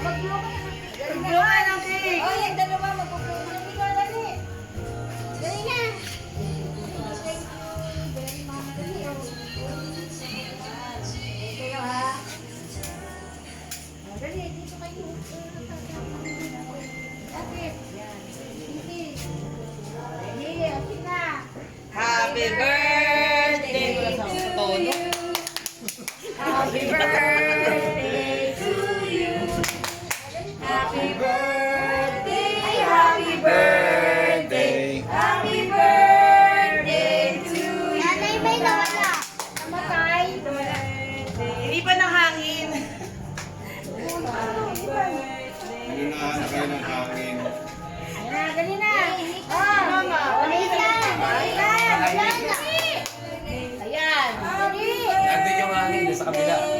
Mag-blow ka ng cake. Oh, yung dalawa mag-blow ka ng cake. Dali. Dali na. Kayo ha. Dali, dito kayo. Lapit. Yan. Sige. Dali, okay na. Happy birthday to you. Happy birthday to you. Happy birthday, happy birthday, happy birthday to you. Nanay, may nawala. Namatay. Hindi pa ng hangin. Inunahan na kayo ng hangin. Ayan na, dali na. Mama, wait lang. Wait lang. Ayan. Ayan. Dali. Nandun yung hangin sa kabila.